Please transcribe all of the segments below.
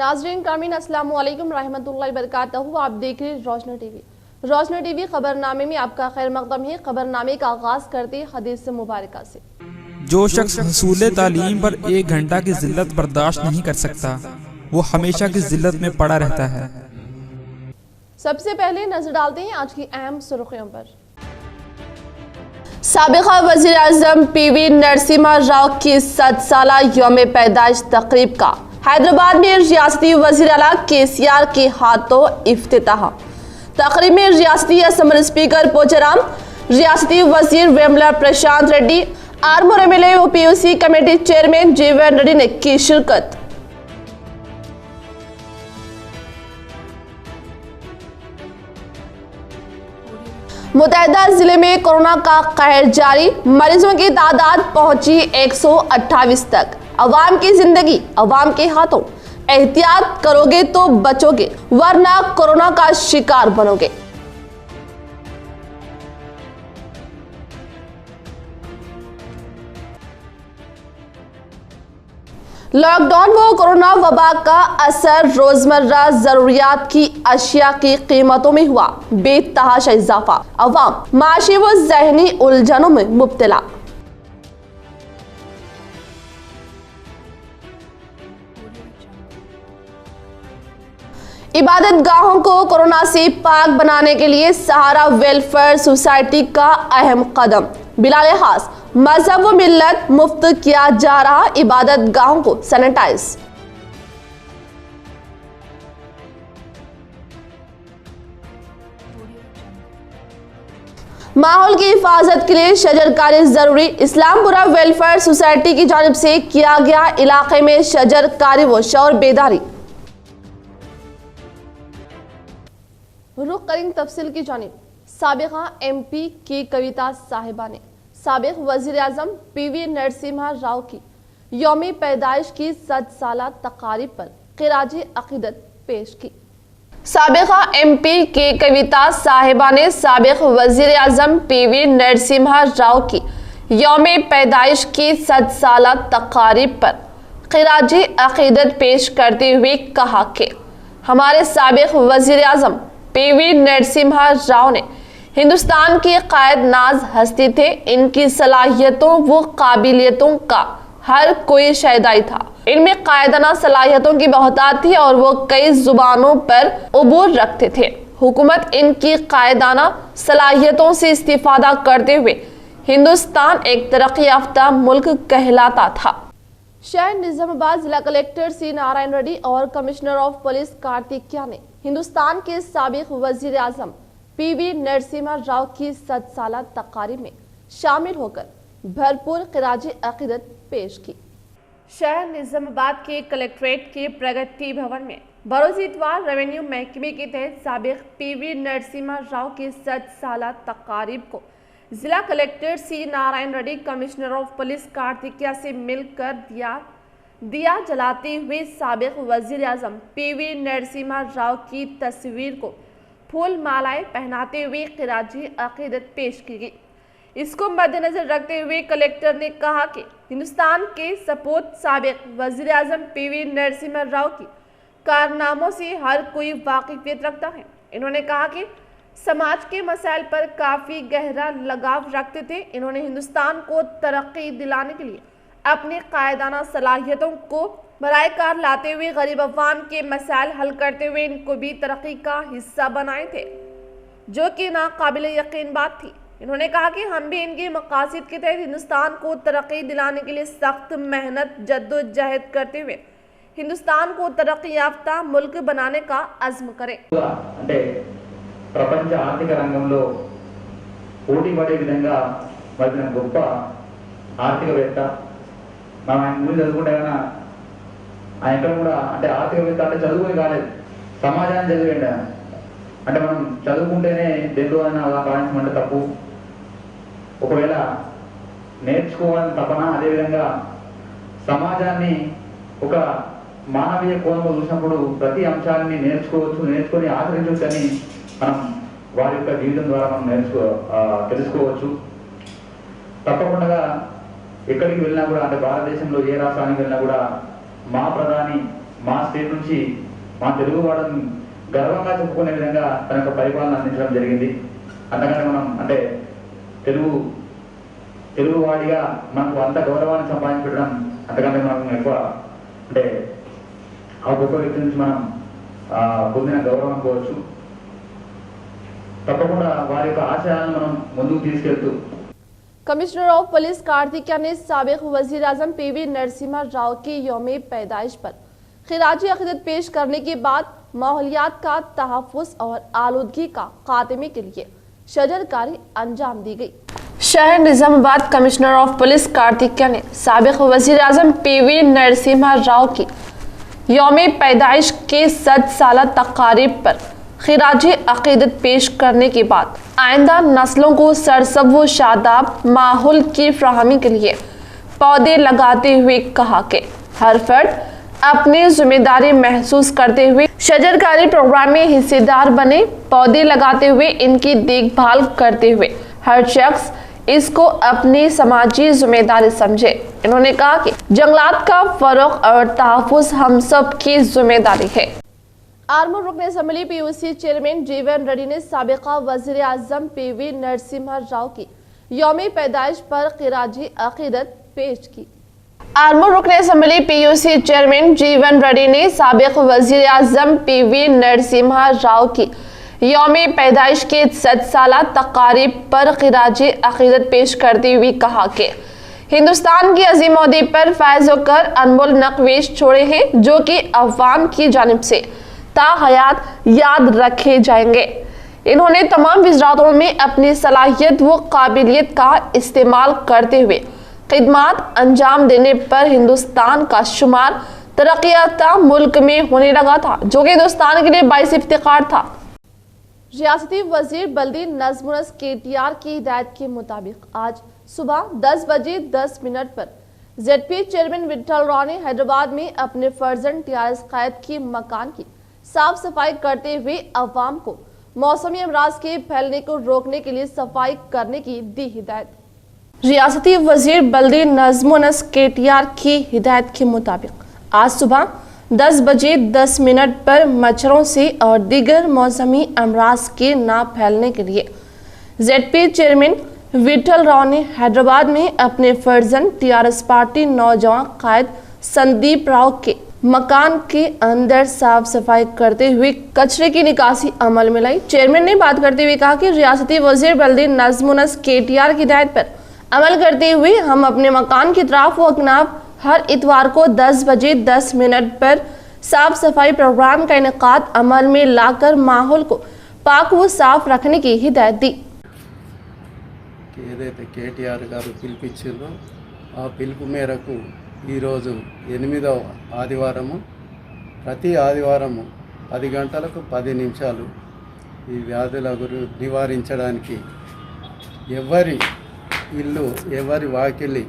नाज़रीन कामीन अस्सलाम वालेकुम रहमतुल्लाहि बरकातहू। आप देख रहे रोशनी टीवी। रोशनी टीवी खबरनामे में आपका खैर मकदम है। खबरनामे का आगाज करते हदीस मुबारका से। जो शख्स हसूल तालीम पर 1 घंटा की जिल्लत बर्दाश्त नहीं कर सकता वो हमेशा की जिल्लत में पड़ा रहता है। सबसे पहले नजर डालते हैं आज की अहम सुर्खियों पर। साबिका वज़ीर आज़म पीवी नरसिम्हा राव की 7 साला यौम पैदाइश तकरीब का हैदराबाद में रियासती वज़ीर आला केसीआर के हाथों इफ्तिताह। तकरीब में रियासती असम्बली स्पीकर पोचाराम, रियासती वज़ीर वेमुला प्रशांत रेड्डी, आर्मूर एमएलए व PUC committee chairman Jeevan Reddy ने की शिरकत। मुतहदा जिले में कोरोना का कहर जारी, मरीजों की तादाद पहुंची 128 तक। अवाम की जिंदगी अवाम के हाथों, एहतियात करोगे तो बचोगे वरना कोरोना का शिकार बनोगे। लॉकडाउन व कोरोना वबा का असर रोजमर्रा जरूरियात की अशिया की कीमतों में हुआ बेतहाशा इजाफा। अवाम माशी व ज़हनी उलझनों में मुब्तला। इबादत गाहों को कोरोना से पाक बनाने के लिए सहारा वेलफेयर सोसाइटी का अहम कदम। बिला लिहाज मजहब व मिल्लत मुफ्त किया जा रहा इबादत गाहों को सैनिटाइज। माहौल की हिफाजत के लिए शजरकारी जरूरी। इस्लामपुरा वेलफेयर सोसाइटी की जानिब से किया गया इलाके में शजरकारी व शौर बेदारी। रुख करेंगे तफसील की जानिब। साबिका एमपी की कविता साहिबा ने साबिक वजीर आजम पीवी नरसिम्हा राव की यौम पैदाइश की 7 साला तकारीब पर खिराज अकीदत पेश की। साबिका एमपी की कविता साहिबा ने साबिक वजीर आजम पीवी नरसिम्हा राव की यौम पैदाइश की 7 साला तकारीब पर खिराज अकीदत पेश करते हुए कहा कि हमारे साबिक वजीर आजम पीवी नरसिम्हा राव ने हिंदुस्तान की कायद नाज हस्ती थे। इनकी सलाहियतों व काबिलियतों का हर कोई शहदाई था। इनमें कायदाना सलाहियतों की बहुतायत थी और वो कई जुबानों पर उबूर रखते थे। हुकूमत इनकी कायदाना सलाहियतों से इस्तिफादा करते हुए हिंदुस्तान एक तरक्की याफ्ता मुल्क कहलाता था। शहर निजामाबाद जिला कलेक्टर सी नारायण रेड्डी और कमिश्नर ऑफ पुलिस कार्तिकिया ने हिंदुस्तान के साबिक वजीर आजम पीवी नरसिम्हा राव की 7 साला तकारीब में शामिल होकर भरपूर खिराज अकीदत पेश की। शहर निजामाबाद के कलेक्ट्रेट के प्रगति भवन में बरोज इतवार रेवेन्यू महकमे के तहत साबिक पीवी नरसिम्हा राव की 7 साला तकारीब को जिला कलेक्टर सी Narayan Reddy, commissioner of police Karthikeya से मिलकर दिया जलाते हुए साबिक वजीर आजम पीवी नरसिम्हा राव की तस्वीर को फूल मालाएं पहनाते हुए खिराज अकीदत पेश की गई। इसको मद्देनजर रखते हुए कलेक्टर ने कहा कि हिंदुस्तान के सपूत साबिक वजीर आजम पीवी नरसिम्हा राव की कारनामों से हर कोई वाकिफियत रखता है। इन्होंने कहा कि समाज के मसाइल पर काफ़ी गहरा लगाव रखते थे। इन्होंने हिंदुस्तान को तरक्की दिलाने के लिए अपनी कायदाना सलाहियतों को बराए कार लाते हुए गरीब अवाम के मसाइल हल करते हुए इनको भी तरक्की का हिस्सा बनाए थे, जो कि नाकाबिल यकीन बात थी। इन्होंने कहा कि हम भी इनके मकासद के तहत हिंदुस्तान को तरक्की दिलाने के लिए सख्त मेहनत जद्दोजहद करते हुए हिंदुस्तान को तरक्की याफ्ता मुल्क बनाने का अज़्म करें। ప్రపంచ ఆర్థిక రంగంలో పోటీ పడే విధంగా వచ్చిన గొప్ప ఆర్థికవేత్త. మనం ఆయన గురించి చదువుకుంటే కన్నా ఆయన ఎక్కడ కూడా అంటే ఆర్థికవేత్త అంటే చదువుకుని కాలేదు, సమాజాన్ని చదివేండి. అంటే మనం చదువుకుంటేనే దేంట్లో అయినా అలా రాయించమంటే తప్పు. ఒకవేళ నేర్చుకోవాలని తపన, అదేవిధంగా సమాజాన్ని ఒక మానవీయ కోణంలో చూసినప్పుడు ప్రతి అంశాన్ని నేర్చుకొని ఆచరించవచ్చు అని మనం వారి యొక్క జీవితం ద్వారా మనం తెలుసుకోవచ్చు. తప్పకుండా ఎక్కడికి వెళ్ళినా కూడా అంటే భారతదేశంలో ఏ రాష్ట్రానికి వెళ్ళినా కూడా మా ప్రధాని మా స్టేట్ నుంచి మా తెలుగు వాళ్ళని గర్వంగా చెప్పుకునే విధంగా తన యొక్క పరిపాలన అందించడం జరిగింది. అంతకంటే మనం అంటే తెలుగు వాడిగా మనకు అంత గౌరవాన్ని సంపాదించడం అంతకంటే మనం ఎక్కువ అంటే ఆ గొప్ప వ్యక్తి నుంచి మనం పొందిన గౌరవం అనుకోవచ్చు. తప్పకుండా వారి యొక్క ఆశయాలను మనం ముందుకు తీసుకెళ్తూ कमिश्नर ऑफ पुलिस कार्तिकेय ने साबिक वजीर आजम पीवी नरसिम्हा राव की यौम पैदाइश पर खिराजी अकीदत पेश करने के बाद माहौलियात का तहफ़्फ़ुज़ और आलूदगी का खात्मे के लिए शजरकारी अंजाम दी गई। शहर Nizamabad commissioner of police Kartikeya ने साबिक वजीर आजम पीवी नरसिम्हा राव की यौम पैदाइश के 100 साला तकारीब पर खिराजी अकीदत पेश करने के बाद आइंदा नस्लों को सरसब्ज़ व शादाब माहौल की फ्राहमी के लिए पौधे लगाते हुए कहा कि हर फर्द अपनी जिम्मेदारी महसूस करते हुए शजरकारी प्रोग्राम में हिस्सेदार बने। पौधे लगाते हुए इनकी देखभाल करते हुए हर शख्स इसको अपनी समाजी जिम्मेदारी समझे। इन्होंने कहा कि जंगलात का फरोग और तहफ़्फ़ुज़ हम सब की जिम्मेदारी है। आर्मूर रुकन assembly PUC chairman Jeevan Reddy ने साबिका वजीर आजम पीवी नरसिम्हा राव की यौम पैदाइश पर खिराजी अकीदत पेश की। आर्मूर रुकन assembly PUC chairman Jeevan Reddy ने साबिक वजीर आजम पीवी नरसिम्हा राव की यौम पैदाइश के 100 साला तकारीब पर खिराजी अकीदत पेश करते हुए कहा कि हिंदुस्तान की अजीम ओहदे पर फैज़ होकर अनमोल नक़वेश छोड़े हैं जो कि अवाम की जानिब से ताहयात याद रखे जाएंगे। इन्होंने तमाम वज़रातों में अपनी सलाहियत व काबिलियत का इस्तेमाल करते हुए खिदमात अंजाम देने पर हिंदुस्तान का शुमार तरक्याफ्ता मुल्क में होने लगा था जो कि हिंदुस्तान के लिए बाइस इफ्तिखार था। रियासती वजीर बल्दी नज़्मुनस KTR की हिदायत के मुताबिक आज सुबह 10 बजे 10 मिनट पर ZP चेयरमैन विट्ठल राव ने हैदराबाद में अपने फर्जंद TRS क़ायद की मकान की साफ सफाई करते हुए अवाम को मौसमी अमराज के फैलने को रोकने के लिए सफाई करने की दी हिदायत। रियासती वजीर बल्दी नज़्मुनस KTR की हिदायत के मुताबिक आज सुबह 10 बजे 10 मिनट पर मच्छरों से और दीगर मौसमी अमराज के ना फैलने के लिए ZP चेयरमैन विट्ठल राव ने हैदराबाद में अपने फर्जंद TRS पार्टी नौजवान क़ायद संदीप राव के मकान के अंदर साफ सफाई करते हुए कचरे की निकासी अमल में लाई। चेयरमैन ने बात करते हुए कहा कि रियासती वजीर बल्दी नज़्मुनस KTR की हिदायत पर अमल करते हुए हम अपने मकान की तरफ व अकनाब हर इतवार को 10 बजे 10 मिनट पर साफ सफाई प्रोग्राम का इनेकाद अमल में लाकर माहौल को पाक व साफ रखने की हिदायत दी। ఏదైతే KTR గారు పిలిపించారో ఆ పిలుపు మేరకు ఈరోజు 8వ ఆదివారము ప్రతి ఆదివారము 10 గంటలకు 10 నిమిషాలు ఈ వ్యాధుల నివారించడానికి ఎవరి ఇల్లు ఎవరి వాకిలి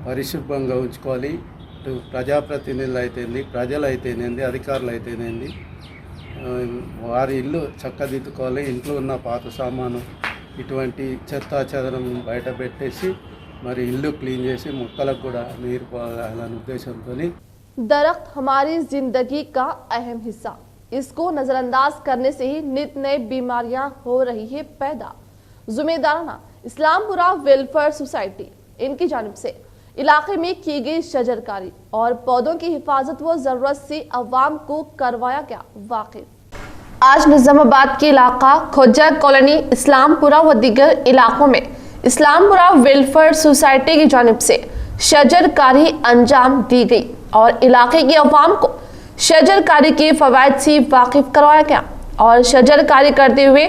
పరిశుభ్రంగా ఉంచుకోవాలి. ప్రజాప్రతినిధులు అయితేంది ప్రజలు అయితేనేంది అధికారులు అయితేనేంది వారి ఇల్లు చక్కదిద్దుకోవాలి. ఇంట్లో ఉన్న పాత సామాను ఇటువంటి చెత్తా చెదరం బయట పెట్టేసి మరి ఇల్లు క్లీన్ చేసి మొక్కలకు కూడా నీరు పోయాలనే ఉద్దేశంతో दरख्त हमारी जिंदगी का अहम हिस्सा, इसको नजरअंदाज करने से ही नित नए बीमारियां हो रही है पैदा। जुम्मेदाराना इस्लामपुरा वेलफेयर सोसाइटी इनकी जानिब से इलाके में की गई शजरकारी और पौधों की हिफाजत व जरूरत से अवाम को करवाया गया वाकिफ। आज निजामाबाद के इलाका खोजा कॉलोनी इस्लामपुरा व दीगर इलाकों में इस्लामपुरा वेलफेयर सोसाइटी की जानिब से शजरकारी अंजाम दी गई और इलाके के अवाम को शजरकारी के फवायद से वाकिफ करवाया गया और शजरकारी करते हुए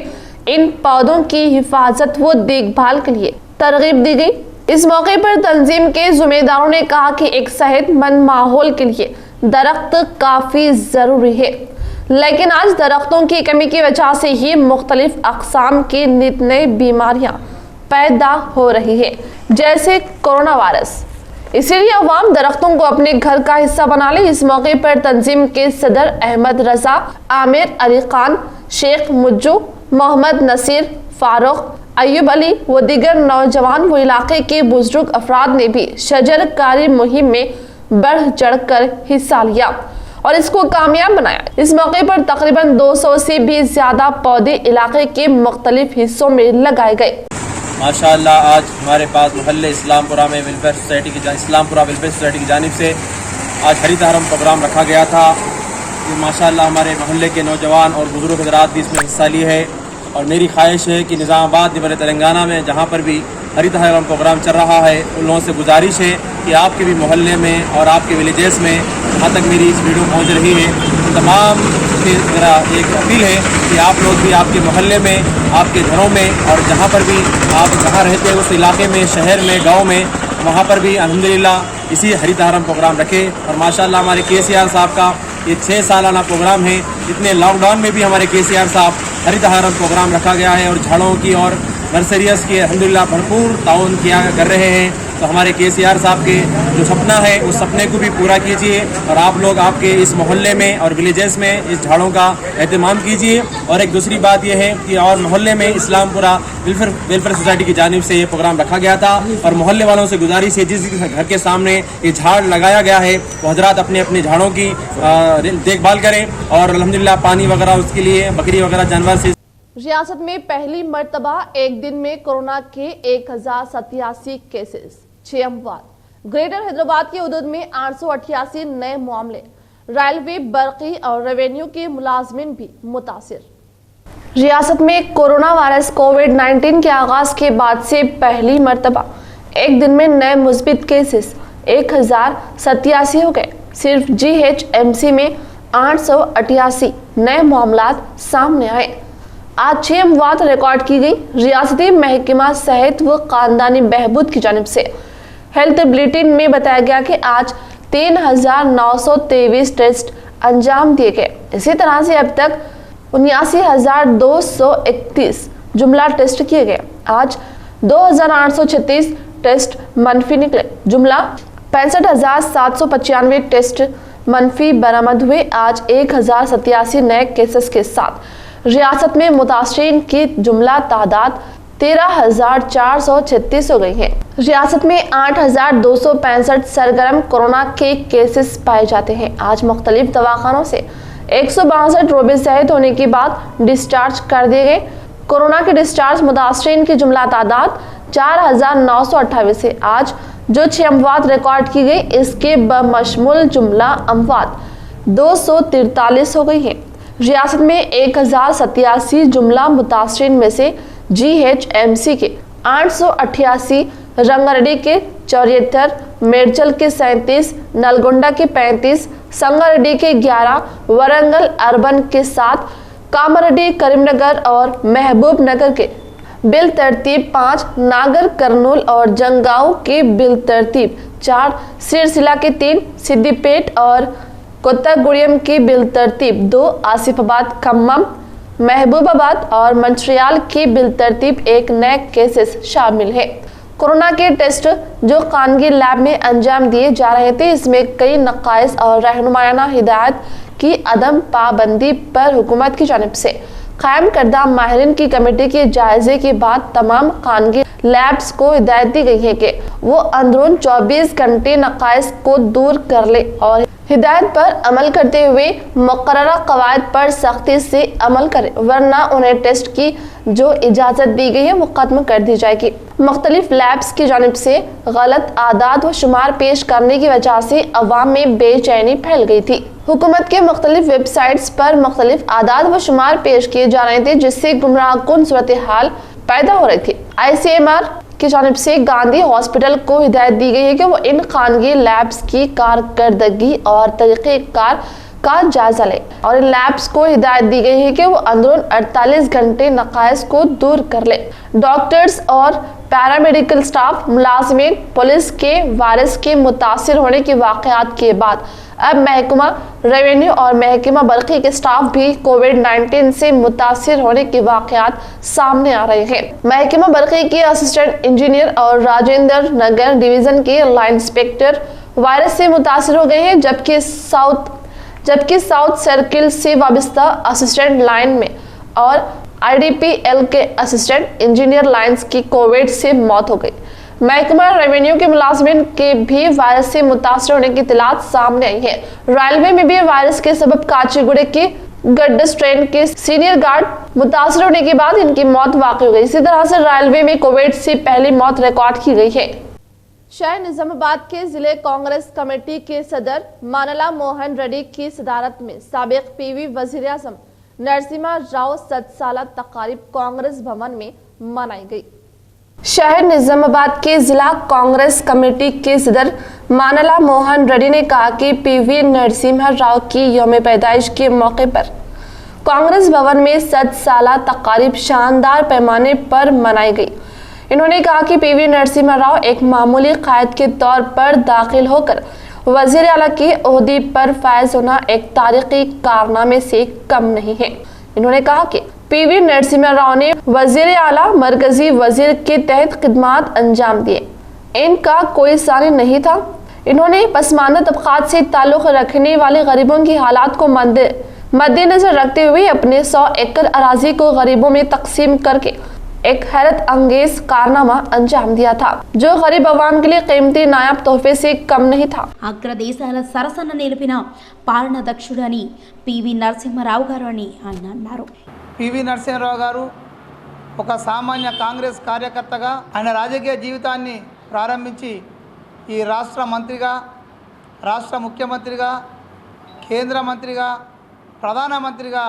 इन पौधों की हिफाजत व देखभाल के लिए तरगीब दी गई। इस मौके पर तंजीम के जिम्मेदारों ने कहा कि एक सेहतमंद माहौल के लिए दरख्त काफ़ी ज़रूरी है, लेकिन आज दरख्तों की कमी की वजह से ही मुख्तलिफ अक़साम की नित नई बीमारियाँ पैदा हो रही है जैसे कोरोना वायरस। इसीलिए अवाम दरख्तों को अपने घर का हिस्सा बना ले। इस मौके पर तंजीम के सदर अहमद रजा, आमिर अली खान, शेख मुज्जू, मोहम्मद नसीर, फारूक, अयूब अली व दीगर नौजवान व इलाके के बुजुर्ग अफराद ने भी शजरकारी मुहिम में बढ़ चढ़ कर हिस्सा लिया और इसको कामयाब बनाया। इस मौके पर तकरीबन 200 से भी ज्यादा पौधे इलाके के मुख्तलिफ हिस्सों में लगाए गए। माशाअल्लाह आज हमारे पास मोहल्ले इस्लामपुरा में वेलफेयर सोसाइटी की जानिब से आज हरित हरम प्रोग्राम रखा गया था। माशाअल्लाह हमारे मोहल्ले के नौजवान और बुजुर्ग हज़रात भी इसमें हिस्सा लिए है और मेरी ख्वाहिश है कि निज़ामाबाद निबर तेलंगाना में जहाँ पर भी हरित हरम प्रोग्राम चल रहा है उन लोगों से गुजारिश है कि आपके भी मोहल्ले में और आपके विलेजेस में जहाँ तक मेरी इस वीडियो पहुँच रही है तमाम से मेरा एक अपील है कि आप लोग भी आपके मोहल्ले में, आपके घरों में और जहाँ पर भी आप जहाँ रहते हैं उस इलाके में, शहर में, गाँव में, वहाँ पर भी अल्हम्दुलिल्लाह इसी हरित हरम प्रोग्राम रखें। और माशाअल्लाह हमारे KCR साहब का ये 6 सालाना प्रोग्राम है। इतने लॉकडाउन में भी हमारे KCR साहब हरित हरम प्रोग्राम रखा गया है और झाड़ों की और नर्सरियस की अल्हम्दुलिल्लाह भरपूर ताउन कर रहे हैं। तो हमारे KCR साहब के जो सपना है उस सपने को भी पूरा कीजिए और आप लोग आपके इस मोहल्ले में और विलेजेस में इस झाड़ों का एहतमाम कीजिए। और एक दूसरी बात यह है कि और मोहल्ले में इस्लामपुरा वेलफेयर सोसाइटी की जानिब से ये प्रोग्राम रखा गया था और मोहल्ले वालों से गुजारिश है जिस घर के सामने ये झाड़ लगाया गया है वो हजरात अपने अपने झाड़ों की देखभाल करें और अल्हम्दुलिल्लाह पानी वगैरह उसके लिए बकरी वगैरह जानवर से। रियासत में पहली मर्तबा एक दिन में कोरोना के 1087 केसेस, 6 अमवात। ग्रेटर हैदराबाद के हुदूद में 888 नए मामले। रेलवे, बरकी और रेवेन्यू के मुलाजमिन भी मुतासिर। रियासत में कोरोना वायरस कोविड-19 के आगाज के बाद से पहली मर्तबा एक दिन में नए मुस्बित केसेस 1087 हो गए। सिर्फ GHMC में 888 नए मामलात सामने आए। आज 6 अमवात रिकॉर्ड की गई। रियासती महकमा सेहत व खानदानी बहबूद की जानिब से हेल्थ बुलेटिन में बताया गया कि आज 3923 टेस्ट अंजाम दिए गए। इसी तरह से अब तक 79,231 जुमला टेस्ट किए गए। आज 2,836 टेस्ट मनफी निकले। जुमला 65,795 टेस्ट मनफी बरामद हुए। आज 1087 नए केसेस के साथ रियासत में मुतासरीन की जुमला तादाद 13,436 हो गई है। रियासत में 8,265 सरगर्म कोरोना के केसेस पाए जाते हैं। आज मुख्तलिफ दवाखानों से 162 रोबे सेहत होने के बाद डिस्चार्ज कर दिए गए। कोरोना के डिस्चार्ज मुतासरीन की जुमला तादाद 4,928 है। आज जो 6 अमवात रिकॉर्ड की गई इसके बमशमुल जुमला अमवात 243 हो गई है। रियासत में 1087 जुमला मुतासरीन में से GHMC के 888, रंगारेड्डी के 74, मेडचल के 37, नलगोंडा के 35, संगारेड्डी के 11, वरंगल अर्बन के 7, कामारेड्डी, करीमनगर और महबूब नगर के बिल तरतीब 5, नागर कर्नूल और जंगांव के बिल तरतीब 4, सिरसिला के 3, सिद्दीपेट और कोत्तागुड़ियम की बिल तरतीब 2, आसिफाबाद, खम्मम, महबूबाबाद और मंचिरियाल की बिल तरतीब 1 नए केसेस शामिल है। कोरोना के टेस्ट जो खानगी लैब में अंजाम दिए जा रहे थे इसमें कई नकाइस और रहनुमायाना हिदायत की अदम पाबंदी पर हुकूमत की जानिब से कायम करदा माहिरीन की कमेटी के जायजे के बाद तमाम खानगी लैब्स को हिदायत दी गई है कि वो अंदरून 24 घंटे नकाइस को दूर कर ले और हिदायत पर अमल करते हुए मुकर्ररा कवायद पर सख्ती से अमल करे, वरना उन्हें टेस्ट की जो इजाज़त दी गई है वो खत्म कर दी जाएगी। मुख्तलिफ लैब्स की जानिब से गलत आदाद व शुमार पेश करने की वजह से अवाम में बेचैनी फैल गई थी। हुकूमत के मुख्तलिफ वेबसाइट्स पर मुख्तलिफ आदाद व शुमार पेश किए जा रहे थे जिससे गुमराहकुन सूरत हाल पैदा हो रही थी। ICMR की जानिब से गांधी हॉस्पिटल को हिदायत दी गई है कि वो इन खानगी लैब्स की कारकर्दगी और तरीक़ेकार का जायजा ले और इन लैब्स को हिदायत दी गई है कि वो अंदरून 48 घंटे नकाइस को दूर कर ले। डॉक्टर्स और पैरामेडिकल स्टाफ, मुलाजिमीन, पुलिस के वायरस के मुतासिर होने के वाक़यात के बाद अब महकमा रेवेन्यू और महकमा बरकी के स्टाफ भी कोविड-19 से मुतासिर होने के वाक़यात सामने आ रहे हैं। महकमा बरकी के असिस्टेंट इंजीनियर और राजेंद्र नगर डिवीज़न के लाइन इंस्पेक्टर वायरस से मुतासिर हो गए हैं, जबकि साउथ सर्किल से वाबस्ता असिस्टेंट लाइन में और IDPL के असिस्टेंट इंजीनियर लाइन्स की कोविड से मौत हो गई। महकमा रेवेन्यू के मुलाजिमिन के भी वायरस से मुतासर होने की इत्तलात सामने आई है। रेलवे में भी वायरस के सबब काचीगुड़े के गड्डस ट्रेन के सीनियर गार्ड मुतासर होने के बाद इनकी मौत वाक़ हो गई। इसी तरह से रेलवे में कोविड से पहली मौत रिकॉर्ड की गई है। शहर निजामाबाद के जिले कांग्रेस कमेटी के सदर मानला मोहन रेड्डी की सदारत में साबिक पीवी वजीर आजम नरसिम्हा राव 7 साला तकारीब कांग्रेस भवन में मनाई गई। शहर निजामाबाद के जिला कांग्रेस कमेटी के सदर मानला मोहन रेड्डी ने कहा कि पीवी नरसिम्हा राव की यौम पैदाइश के मौके पर कांग्रेस भवन में 7 साला तकारीब शानदार पैमाने पर मनाई गई। इन्होंने कहा कि पीवी नरसिम्हा राव एक मामूली कायद के तौर पर दाखिल होकर वजीर आला के ओहदे पर फायज होना एक तारीखी कारनामे से कम नहीं है। इन्होंने कहा कि पीवी नरसिम्हा राव ने वजीर आला मरकजी वजीर के तहत खिदमात अंजाम दिए, इनका कोई सानी नहीं था। इन्होंने पसमानदा तबकात से ताल्लुक़ रखने वाले गरीबों की हालात को मद्देनजर रखते हुए अपने 100 एकड़ अराजी को गरीबों में तकसीम करके एक हैरत अंगेज कारनामा अंजाम दिया था, जो गरीब अवाम के लिए कीमती नायाब तोहफे से कम नहीं था। అగ్రదేశాల సరసన నిలిపిన పాలన దక్షుడని పివి నరసింహారావు గారు అని ఆయన అన్నారు. పివి నరసింహారావు గారు ఒక సామాన్య కాంగ్రెస్ కార్యకర్తగా ఆయన రాజకీయ జీవితాన్ని ప్రారంభించి ఈ రాష్ట్ర మంత్రిగా, రాష్ట్ర ముఖ్యమంత్రిగా, కేంద్ర మంత్రిగా, ప్రధానమంత్రిగా,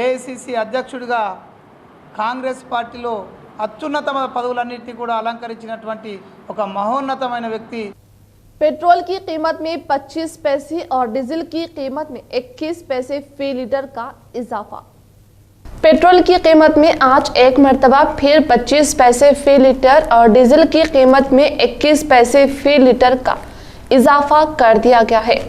ఏఐసిసి అధ్యక్షుడిగా కాంగ్రెస్ పార్టీలో అత్యున్నతమైన పదవులన్నింటినీ కూడా అలంకరించినటువంటి ఒక మహోన్నతమైన వ్యక్తి। पेट्रोल की कीमत में 25 पैसे और डीजल की कीमत में 21 पैसे फी लीटर का इजाफा। पेट्रोल की कीमत में आज एक मरतबा फिर 25 पैसे फी लीटर और डीजल की कीमत में 21 पैसे फी लीटर का इजाफा कर दिया गया है।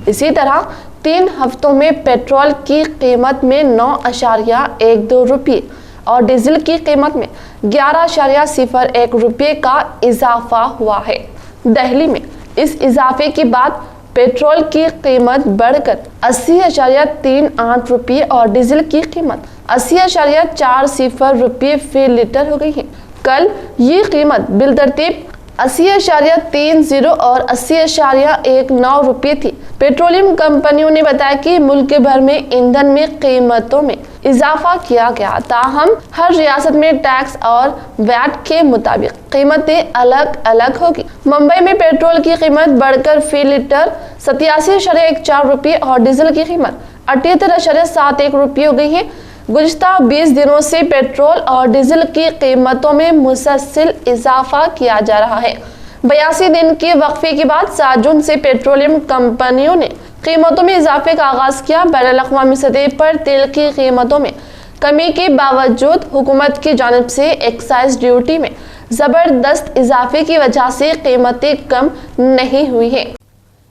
इसी तरह 3 हफ्तों में पेट्रोल की कीमत में 9.12 रुपये और डीजल की कीमत में 11.01 रुपये का इजाफा हुआ है। दिल्ली में इस इजाफे के बाद पेट्रोल की कीमत बढ़कर 80.38 रुपये और डीजल की कीमत 80.40 रुपये फी लीटर हो गई है। कल ये कीमत बिलतरतीब 80.30 और 80.19 रुपये थी। पेट्रोलियम कंपनियों ने बताया कि मुल्क भर में ईंधन में कीमतों में इजाफा किया गया, ताहम हर रियासत में टैक्स और वैट के मुताबिक कीमतें अलग अलग होगी। मुंबई में पेट्रोल की कीमत बढ़कर फी लीटर 87.14 रुपये और डीजल की कीमत 78.71 रुपये हो गई है। गुज़िश्ता 20 दिनों से पेट्रोल और डीजल की कीमतों में मुसलसल इजाफा किया जा रहा है। 82 दिन के वक्फे के बाद 7 जून से पेट्रोलियम कंपनियों ने कीमतों में इजाफे का आगाज किया। बैनुल-अक़वामी सतह पर तेल की कीमतों में कमी के बावजूद हुकूमत की जानिब से एक्साइज ड्यूटी में जबरदस्त इजाफे की वजह से कीमतें कम नहीं हुई है।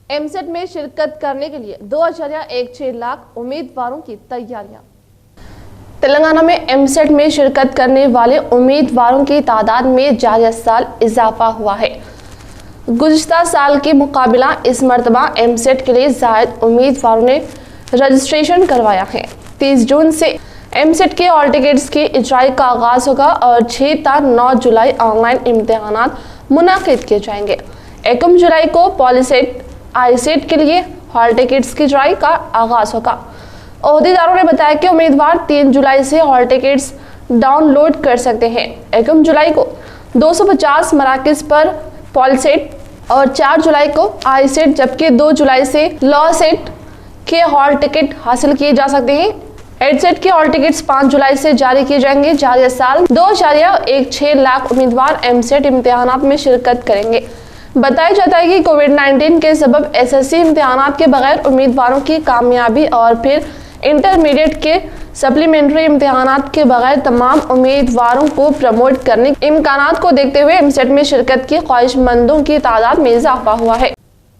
एमसेट में शिरकत करने के लिए 2.16 लाख उम्मीदवारों की तैयारियां। तेलंगाना में एमसेट में शिरकत करने वाले उम्मीदवारों की तादाद में जारी साल इजाफा हुआ है। गुज़िश्ता साल के मुकाबला इस मरतबा एमसेट के लिए ज़ायद उम्मीदवारों ने रजिस्ट्रेशन करवाया है। 30 जून से एमसेट के हॉल टिकट्स की इजराई का आगाज़ होगा और 6 ta 9 जुलाई ऑनलाइन इम्तिहानात मुनाकिद किए जाएंगे। 1 जुलाई को पॉलीसेट आईसेट के लिए हॉल टिकट्स की इजराई का आगाज़ होगा। ओहदेदारों ने बताया कि उम्मीदवार 3 जुलाई से हॉल टिकट्स डाउनलोड कर सकते हैं। 1 जुलाई को 250 मराकिज़ पर पॉलसेट और 4 जुलाई को आईसेट, जबकि 2 जुलाई से लॉ सेट के हॉल टिकट हासिल किए जा सकते हैं। एडसेट के हॉल टिकट्स 5 जुलाई से जारी किए जाएंगे। जारी साल 2.16 लाख उम्मीदवार एमसेट इम्तिहानात में शिरकत करेंगे। बताया जाता है कि कोविड-19 के सबब एसएससी इम्तिहानात के बगैर उम्मीदवारों की कामयाबी और फिर इंटरमीडिएट के सप्लीमेंट्री इम्तिहानात के बगैर तमाम उम्मीदवारों को प्रमोट करने के इम्कानात को देखते हुए एमसेट में शिरकत की ख्वाहिशमंदों की तादाद में इजाफा हुआ है।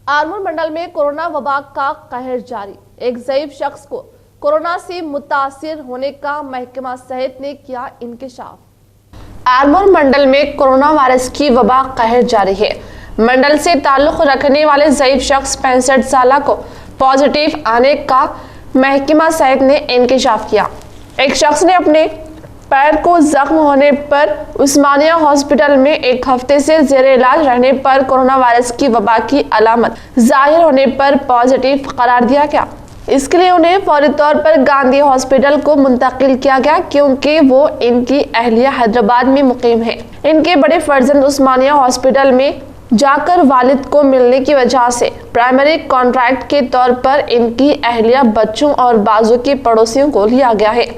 आरमूर मंडल में कोरोना वबा का कहर जारी। एक ज़ईफ शख्स को कोरोना से मुतासिर होने का महकमा सेहत ने किया इंकिशाफ। आरमूर मंडल में कोरोना वायरस की वबा कहर जारी है। मंडल से ताल्लुक़ रखने वाले ज़ईफ शख्स 65 साल को पॉजिटिव आने का महकमा सेहत ने इंकिशाफ किया। एक शख्स ने अपने पैर को जख्म होने पर उस्मानिया हॉस्पिटल में एक हफ्ते से जेर इलाज रहने पर कोरोना वायरस की वबा की अलामत जाहिर होने पर पॉजिटिव करार दिया गया। इसके लिए उन्हें फौरी तौर पर गांधी हॉस्पिटल को मुंतकिल किया गया, क्योंकि वो इनकी अहलिया हैदराबाद में मुकीम है। इनके बड़े फर्जंद उस्मानिया हॉस्पिटल में जाकर वालिद को मिलने की वजह से प्राइमरी कॉन्ट्रैक्ट के तौर पर इनकी अहलिया, बच्चों और बाजू के पड़ोसियों को लिया गया है।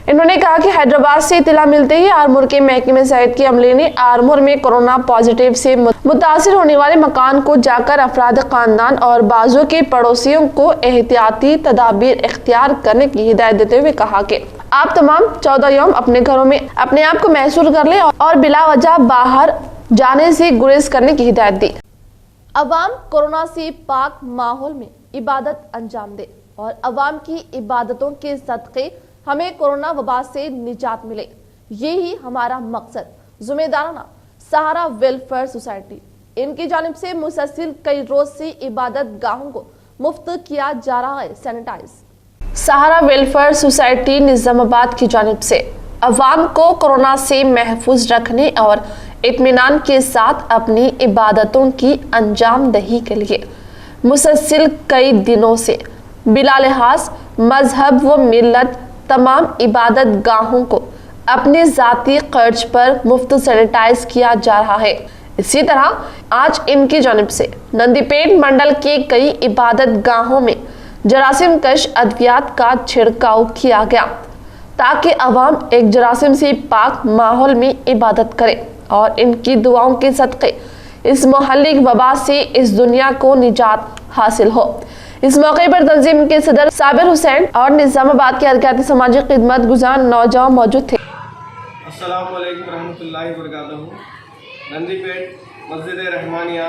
इन्होंने कहा कि हैदराबाद से इतला मिलते ही आरमूर के महकमे सेहत के अमले ने आरमूर में कोरोना पॉजिटिव से मुतासिर होने वाले मकान को जाकर अफराद खानदान और बाजू के पड़ोसियों को एहतियाती तदाबीर इख्तियार करने की हिदायत देते हुए कहा कि आप तमाम 14 यौम अपने घरों में अपने आप को महसूर कर लें और बिला वजह बाहर जाने से गुरेज करने की हिदायत दी। अवाम कोरोना से पाक माहौल में इबादत अंजाम दे और अवाम की इबादतों के सदक़े हमें कोरोना वबा से निजात मिले, यही हमारा मकसद। जिम्मेदाराना सहारा वेलफेयर सोसाइटी इनकी जानिब से मुसलसल कई रोज से इबादत गाहों को मुफ्त किया जा रहा है सैनिटाइज। सहारा वेलफेयर सोसाइटी निजामाबाद की जानिब से अवाम को कोरोना से महफूज रखने और इत्मीनान के साथ अपनी इबादतों की अंजाम दही के लिए मुसलसल कई दिनों से बिला लिहाज मजहब व मिल्लत तमाम इबादत गाहों को अपने जाती खर्च पर मुफ्त सैनिटाइज किया जा रहा है। इसी तरह आज इनकी जानिब से नंदीपेट मंडल के कई इबादत गाहों में जरासीम कश अद्वियात का छिड़काव किया गया, ताकि अवाम एक जरासीम से पाक माहौल में इबादत करे और इनकी दुआओं के सदक़े इस मोहल्लिक वबा से इस दुनिया को निजात हासिल हो। इस मौके पर तंजीम के सदर साबिर हुसैन और निजामाबाद के हरकती समाजी खिदमत गुजार नौजवान मौजूद थे। अस्सलाम वालेकुम रहमतुल्लाहि व बरकातहू। नंदीपेट मस्जिद रहमानिया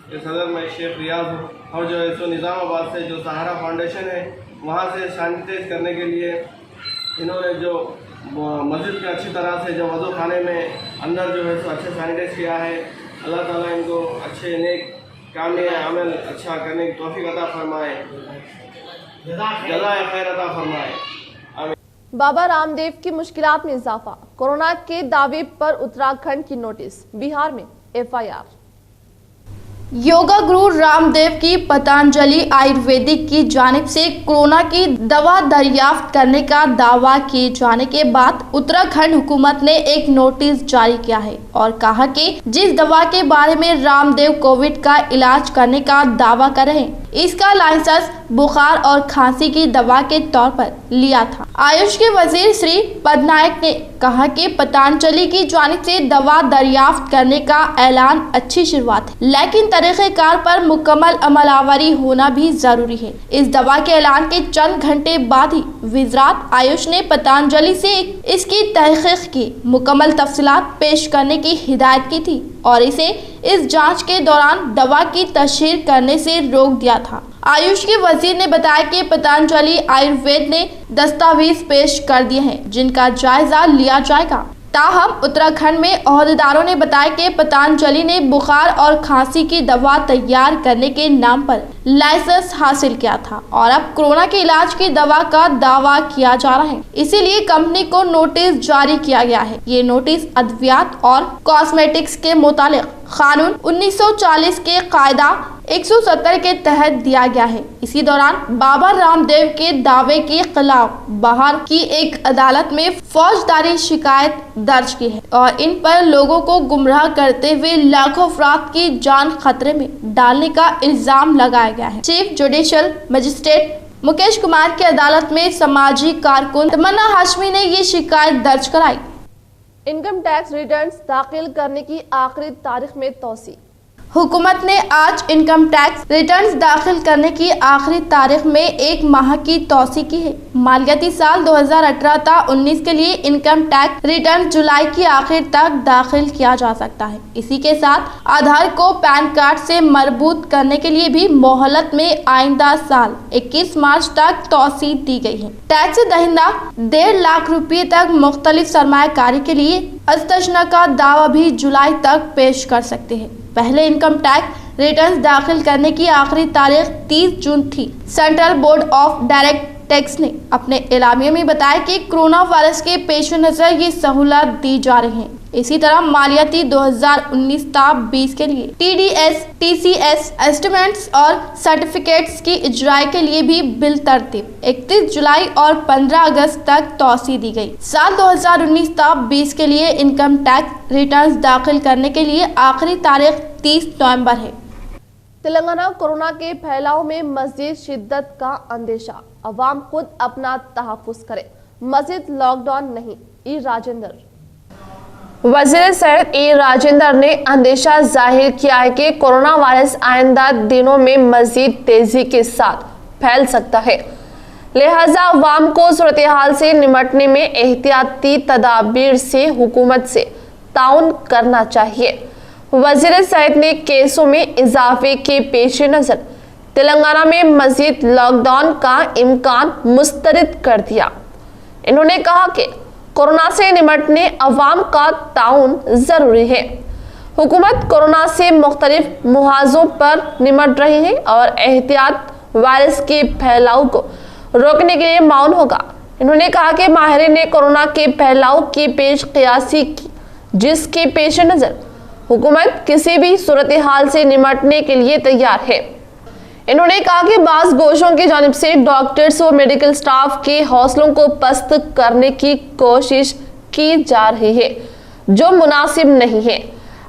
के सदर में शेख रियाज हूँ और जो है सो निज़ामाबाद से जो सहारा फाउंडेशन है वहाँ से सैनिटाइज करने के लिए इन्होंने जो मस्जिद के अच्छी तरह से जो वज़ू खाने में अंदर जो है सो अच्छे सैनिटाइज किया है। अल्लाह ताला इनको अच्छे नेक काम अमल अच्छा करने की तौफीक अता फरमाए, जज़ाए खैर अता फरमाए। बाबा रामदेव की मुश्किलात में इजाफा, कोरोना के दावे पर उत्तराखंड की नोटिस, बिहार में FIR। योगा गुरु रामदेव की पतंजलि आयुर्वेदिक की जानिब से कोरोना की दवा दरियाफ्त करने का दावा किए जाने के बाद उत्तराखंड हुकूमत ने एक नोटिस जारी किया है और कहा कि जिस दवा के बारे में रामदेव कोविड का इलाज करने का दावा कर रहे हैं, इसका लाइसेंस बुखार और खांसी की दवा के तौर पर लिया था। आयुष के वजीर श्री पदनायक ने कहा कि पतंजलि की जानिब से दवा दरियाफ्त करने का ऐलान अच्छी शुरुआत है, लेकिन तरीक़ेकार पर मुकम्मल अमलावरी होना भी जरूरी है। इस दवा के ऐलान के चंद घंटे बाद ही वज़ारत आयुष ने पतंजलि से इसकी तहक़ीक़ की मुकम्मल तफसीलात पेश करने की हिदायत की थी और इसे इस जांच के दौरान दवा की तशहीर करने से रोक दिया था। आयुष के वजीर ने बताया कि पतंजलि आयुर्वेद ने दस्तावेज पेश कर दिए हैं, जिनका जायजा लिया जाएगा। ताहम उत्तराखंड में ओहदेदारों ने बताया कि पतंजलि ने बुखार और खांसी की दवा तैयार करने के नाम पर लाइसेंस हासिल किया था और अब कोरोना के इलाज की दवा का दावा किया जा रहा है, इसीलिए कंपनी को नोटिस जारी किया गया है। ये नोटिस अद्वियात और कॉस्मेटिक्स के मुतालिक कानून 1940 के कायदा 170 के तहत दिया गया है। इसी दौरान बाबा रामदेव के दावे के खिलाफ बाहर की एक अदालत में फौजदारी शिकायत दर्ज की है और इन पर लोगों को गुमराह करते हुए लाखों अफराद की जान खतरे में डालने का इल्जाम लगाया गया है। Chief judicial magistrate Mukesh Kumar की अदालत में समाजी कारकुन तमन्ना हाशमी ने ये शिकायत दर्ज कराई। इनकम टैक्स रिटर्न्स दाखिल करने की आखिरी तारीख में तौसी। हुकूमत ने आज इनकम टैक्स रिटर्न्स दाखिल करने की आखिरी तारीख में एक माह की तौसी की है। मालियाती साल 2018-19 के लिए इनकम टैक्स रिटर्न जुलाई की आखिर तक दाखिल किया जा सकता है। इसी के साथ आधार को पैन कार्ड से मरबूत करने के लिए भी मोहलत में आइंदा साल 21 मार्च तक तौसी दी गई है। टैक्स दहिंदा 1.5 लाख रुपये तक मुख्तलिफ सरमायाकारी के लिए अस्तशना का दावा भी जुलाई तक पेश कर सकते हैं। पहले इनकम टैक्स रिटर्न्स दाखिल करने की आखिरी तारीख 30 जून थी। Central board of direct tax ने अपने एलामिया में बताया कि कोरोना वायरस के पेश नज़र ये सहूलत दी जा रही है। इसी तरह मालियाती 2019-20 के लिए TDS, TCS एस्टिमेट्स और सर्टिफिकेट्स की इजराई के लिए भी बिल तरतीब 31 जुलाई और 15 अगस्त तक तौसी दी गई। साल 2019-20 के लिए इनकम टैक्स रिटर्न्स दाखिल करने के लिए आखिरी तारीख 30 नवंबर है। तेलंगाना कोरोना के फैलाव में मजीद शिद्दत का अंदेशा, अवाम खुद अपना तहफ़्फ़ुज़ करे, मजीद लॉकडाउन नहीं। ई राजेंद्र वज़ीर सेहत ई राजेंद्र ने अंदेशा जाहिर किया है कि कोरोना वायरस आइंदा दिनों में मजीद तेजी के साथ फैल सकता है, लिहाजा अवाम को सूरत हाल से निपटने में एहतियाती तदाबीर से हुकूमत से ताउन करना चाहिए। वज़ीर सेहत ने केसों में इजाफे के पेश नज़र तेलंगाना में मजीद लॉकडाउन का इम्कान मुस्तरद कर दिया। इन्होंने कहा कि कोरोना से निपटने अवाम का ताउन ज़रूरी है। हुकूमत कोरोना से मुख्तलिफ मुहाज़ों पर निपट रही है और एहतियात वायरस के फैलाव को रोकने के लिए माउन होगा। इन्होंने कहा कि माहिरीन ने कोरोना के फैलाव की पेश क़ियासी की, जिसके पेश नज़र हुकूमत किसी भी सूरत हाल से निपटने के लिए तैयार है। इन्होंने कहा कि बाज़ गोशों की जानिब से डॉक्टर्स और मेडिकल स्टाफ के हौसलों को पस्त करने की कोशिश की जा रही है, जो मुनासिब नहीं है।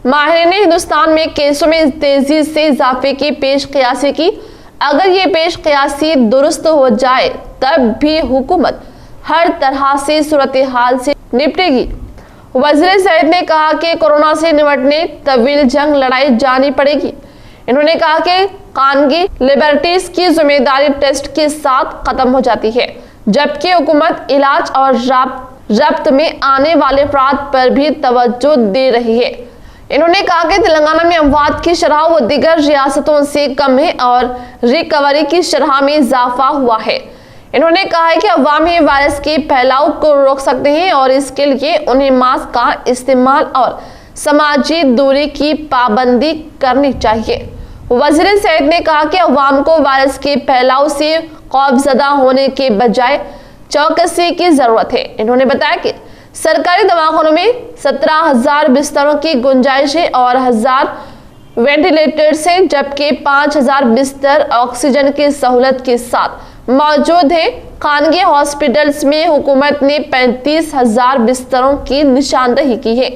माहिरीन ने हिंदुस्तान में केसों में तेजी से इजाफे की पेश क़ियासी की। अगर ये पेश क़ियासी दुरुस्त हो जाए तब भी हुकूमत हर तरह से सूरत हाल से निपटेगी। वज़ीर सेहत ने कहा कि कोरोना से निपटने तवील जंग लड़ाई जानी पड़ेगी। इन्होंने कहा कि खानगी लेबोरेटरीज की जिम्मेदारी टेस्ट के साथ खत्म हो जाती है, जबकि हुकूमत इलाज और रब्त में आने वाले अफराद पर भी तवज्जो दे रही है। इन्होंने कहा कि तेलंगाना में अमवात की शरह वो दीगर रियासतों से कम है और रिकवरी की शरह में इजाफा हुआ है। इन्होंने कहा है कि अवाम ही वायरस के फैलाव को रोक सकते हैं और इसके लिए उन्हें मास्क का इस्तेमाल और समाजी दूरी की पाबंदी करनी चाहिए। वज़ीर सेहत ने कहा कि अवाम को वायरस के फैलाव से खौफजदा होने के बजाय चौकसी की ज़रूरत है। इन्होंने बताया कि सरकारी दवाखानों में 17,000 बिस्तरों की गुंजाइश है और 1,000 वेंटिलेटर्स हैं, जबकि 5,000 बिस्तर ऑक्सीजन की सहूलत के साथ मौजूद है। खानगी हॉस्पिटल्स में हुकूमत ने 35,000 बिस्तरों की निशानदही की है।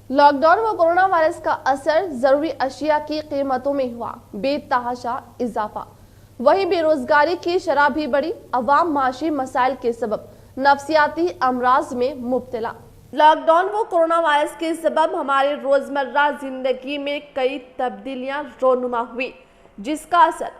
लॉकडाउन व कोरोना वायरस का असर जरूरी अशिया की कीमतों में हुआ बेतहाशा इजाफा, वहीं बेरोजगारी की शरह भी बढ़ी। अवाम माशी मसाइल के सबब नफ्सियाती अमराज में मुब्तला। लॉकडाउन व कोरोना वायरस के सबब हमारे रोजमर्रा जिंदगी में कई तब्दीलियां रोनुमा हुई, जिसका असर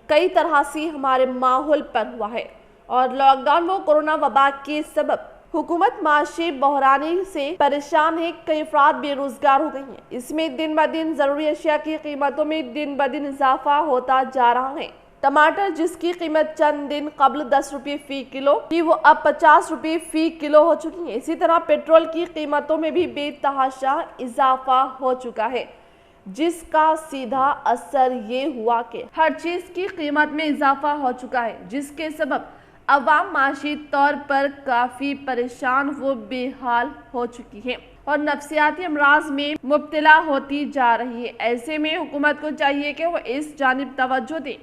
कई तरह से हमारे माहौल पर हुआ है। और लॉकडाउन व कोरोना वबा के सबब हुकूमत माशी बहरानी से परेशान है। कई अफराद बेरोजगार हो गई हैं। इसमें दिन ब दिन जरूरी अशिया की कीमतों में दिन ब दिन इजाफा होता जा रहा है। टमाटर जिसकी कीमत चंद दिन कबल 10 रुपये फी किलो थी, वो अब 50 रुपये फी किलो हो चुकी है। इसी तरह पेट्रोल की कीमतों में भी बेतहाशा इजाफा हो चुका है, जिसका सीधा असर ये हुआ कि हर चीज की कीमत में इजाफा हो चुका है, जिसके सबब अवाम माशी तौर पर काफी परेशान व बेहाल हो चुकी है और नफ्सियाती अमराज में मुब्तला होती जा रही है। ऐसे में हुकूमत को चाहिए कि वो इस जानिब तवज्जो दे।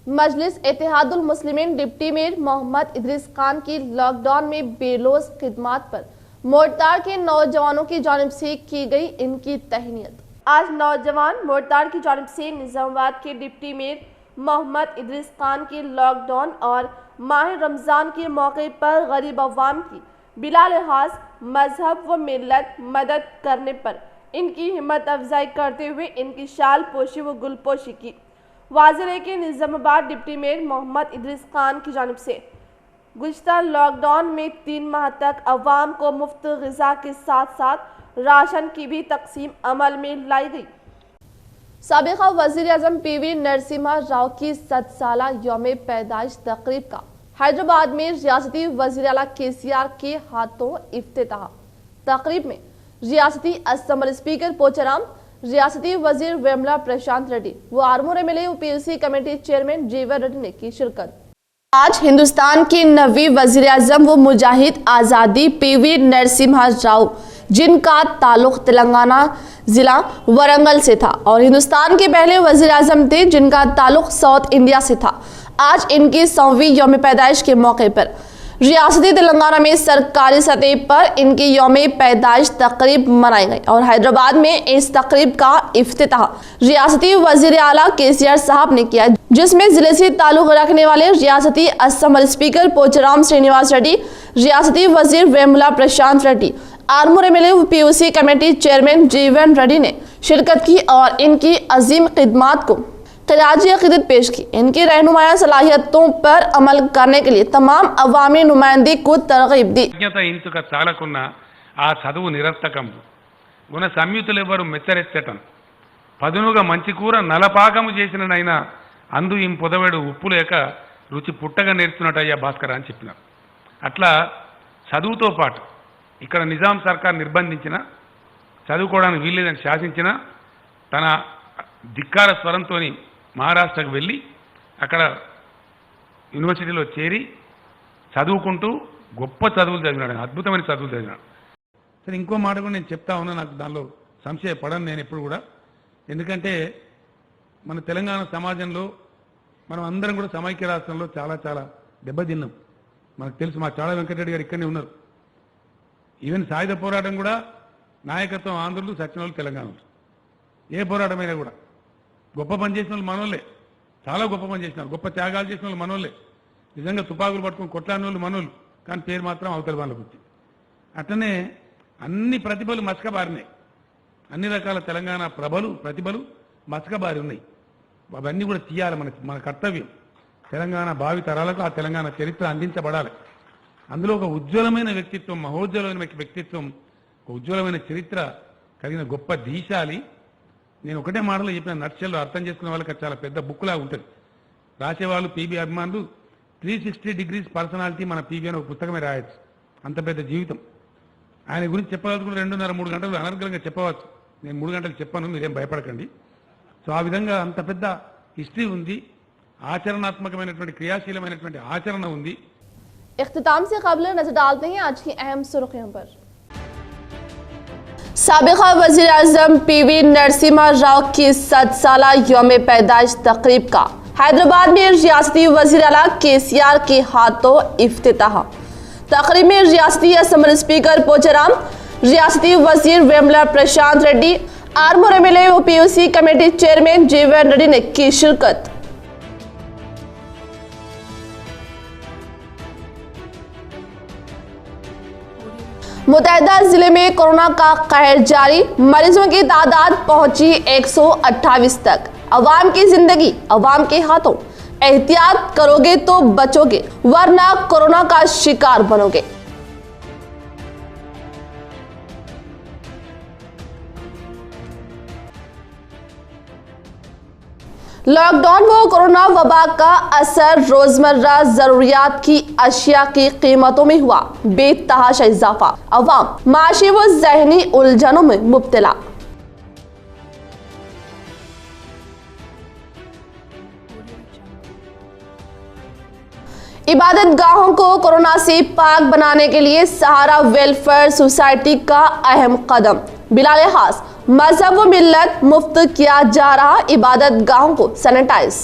मजलिस इत्तेहादुल मुस्लिमीन डिप्टी मेयर मोहम्मद इदरीस खान की लॉकडाउन में बेलोस खिदमात पर मोर्तार के नौजवानों की जानिब से की गई इनकी तहनीत। आज नौजवान मोर्तार की जानिब से निजामाबाद के डिप्टी मेयर मोहम्मद इदरीस खान की लॉकडाउन और माह रमज़ान के मौके पर गरीब अवाम की बिला लिहाज मजहब व मिल्लत मदद करने पर इनकी हिम्मत अफजाई करते हुए इनकी शाल पोशी व गुलपोशी की। वाज़ेह है कि निजामाबाद डिप्टी मेयर मोहम्मद इदरीस खान की जानिब से गुज़श्ता लॉकडाउन में 3 माह तक अवाम को मुफ्त ग़िज़ा के साथ साथ राशन की भी तकसीम अमल में लाई गई। साबिक़ा वज़ीर आज़म पीवी नरसिम्हा राव की 7 साला यौम पैदाइश तक़रीब का हैदराबाद में रियासती वज़ीर आला KCR के हाथों इफ्तिताह। तक़रीब में रियासती असम्बली स्पीकर पोचाराम, रियासती वज़ीर वेमला प्रशांत रेड्डी व Armoor MLA UPLC committee chairman Jeevan Reddy ने की शिरकत। आज हिंदुस्तान के 9वीं वजीर आजम व मुजाहिद आज़ादी पीवी नरसिम्हा राव, जिनका ताल्लुक तेलंगाना जिला वरंगल से था और हिंदुस्तान के पहले वजीर आजम थे जिनका ताल्लुक साउथ इंडिया से था। आज इनकी 100वीं यौम पैदाइश के मौके पर रियासती तेलंगाना में सरकारी सतह पर इनकी यौम पैदाइश तकरीब मनाई गई और हैदराबाद में इस तकरीब का इफ्तिताह रियासती वजीर आला केसीआर साहब ने किया, जिसमें जिले से ताल्लुक रखने वाले रियासती असेंबली स्पीकर पोचाराम श्रीनिवास रेड्डी, रियासती वजीर Vemula Prashanth Reddy, Armoor MLA PUC committee chairman Jeevan Reddy ने शिरकत की और इनकी अजीम खिदमात को खिराजी अकीदत पेश की। इनकी रहनुमाया सलाहियतों पर अमल करने के लिए तमाम अवामी नुमाइंदगी को तरगीब दी। ఇంచుక చాలకున్న ఆ చదువు నిరర్థకము గుణ సంయుతులెవరు మెచ్చరెచ్చటం పదునుగా మంచి కూర నలపాకము చేసిననైనా అందు ఈ పొదవెడు ఉప్పు లేక రుచి పుట్టగా నేర్చుకున్నట్టయ్యా భాస్కర్ అని చెప్పినారు. అట్లా చదువుతో పాటు ఇక్కడ నిజాం సర్కార్ నిర్బంధించిన చదువుకోవడానికి వీల్లేదని శాసించిన తన ధిక్కార స్వరంతోని మహారాష్ట్రకు వెళ్ళి అక్కడ యూనివర్సిటీలో చేరి చదువుకుంటూ గొప్ప చదువులు చదివినాడు, అద్భుతమైన చదువులు చదివినాడు. సరే, ఇంకో మాట కూడా నేను చెప్తా ఉన్నా, నాకు దానిలో సంశయపడను నేను ఎప్పుడు కూడా. ఎందుకంటే మన తెలంగాణ సమాజంలో మనం అందరం కూడా సమైక్య రాష్ట్రంలో చాలా చాలా దెబ్బతిన్నాం. మనకు తెలుసు, మా చాళ వెంకటరెడ్డి గారు ఇక్కడనే ఉన్నారు. ఈవెన్ సాయుధ పోరాటం కూడా నాయకత్వం ఆంధ్రులు, సచివాలు తెలంగాణలో. ఏ పోరాటమైనా కూడా గొప్ప పని చేసిన వాళ్ళు మనోళ్ళే, చాలా గొప్ప పని చేసినారు, గొప్ప త్యాగాలు చేసిన వాళ్ళు మనోళ్ళే, నిజంగా తుపాకులు పట్టుకుని కొట్లాడిన వాళ్ళు మనోళ్ళు, కానీ పేరు మాత్రం అవతల వాళ్ళకు వచ్చింది. అట్లనే అన్ని ప్రతిభలు మసకబారినాయి, అన్ని రకాల తెలంగాణ ప్రతిభలు మసకబారి ఉన్నాయి. అవన్నీ కూడా తీయాలి, మన కర్తవ్యం. తెలంగాణ భావి తరాలకు ఆ తెలంగాణ చరిత్ర అందించబడాలి. అందులో ఒక ఉజ్వలమైన వ్యక్తిత్వం, మహోజ్వలమైన వ్యక్తిత్వం, ఒక ఉజ్వలమైన చరిత్ర కలిగిన గొప్ప దీశాలి. నేను ఒకటే మాటలో చెప్పిన, నర్చల్లో అర్థం చేసుకునే వాళ్ళకి చాలా పెద్ద బుక్లా ఉంటుంది. రాసేవాళ్ళు పీబీ అభిమానులు 360 degrees పర్సనాలిటీ మన పీబీ అని ఒక పుస్తకమే రాయొచ్చు. అంత పెద్ద జీవితం. ఆయన గురించి చెప్పగలుగుతున్న 2.5-3 గంటలు అనర్గళంగా చెప్పవచ్చు. నేను 3 గంటలు చెప్పాను, మీరేం భయపడకండి. సో ఆ విధంగా అంత పెద్ద హిస్టరీ ఉంది, ఆచరణాత్మకమైనటువంటి క్రియాశీలమైనటువంటి ఆచరణ ఉంది. इख्तिताम से कबल नजर डालते हैं आज की अहम सुर्खियों पर। साबिका वजीर आजम पीवी नरसिम्हा राव की 7 साला यौम पैदाइश तकरीब का हैदराबाद में रियासती वजीर आला केसीआर के हाथों इफ्तिताह। तकरीब में रियासती असेंबली स्पीकर पोचाराम, रियासती वजीर वेमुला प्रशांत रेड्डी, आर्मूर एमएलए व PUC committee chairman Jeevan Reddy ने की शिरकत। मुतहदा जिले में कोरोना का कहर जारी, मरीजों की तादाद पहुंची 128 तक। अवाम की जिंदगी अवाम के हाथों, एहतियात करोगे तो बचोगे वरना कोरोना का शिकार बनोगे। लॉकडाउन व कोरोना वबा का असर रोजमर्रा जरूरियात की अशिया की कीमतों में हुआ बेतहाशा इजाफा, अवाम माशी व जहनी उलझनों में मुब्तला। इबादत गाहों को कोरोना से पाक बनाने के लिए सहारा वेलफेयर सोसाइटी का अहम कदम। बिला लिहाज मजहब व मिल्लत मुफ्त किया जा रहा इबादत गाहों को सैनिटाइज।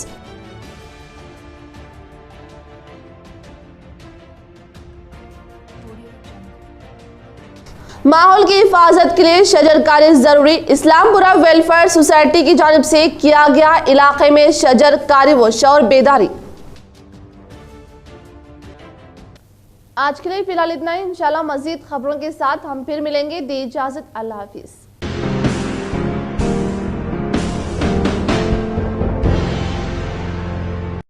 माहौल की हिफाजत के लिए शजरकारी जरूरी, इस्लामपुरा वेलफेयर सोसाइटी की जानिब से किया गया इलाके में शजरकारी व शौर बेदारी। आज के लिए फिलहाल इतना ही। इंशाल्लाह मजीद खबरों के साथ हम फिर मिलेंगे। दी इजाजत, अल्लाह हाफिज।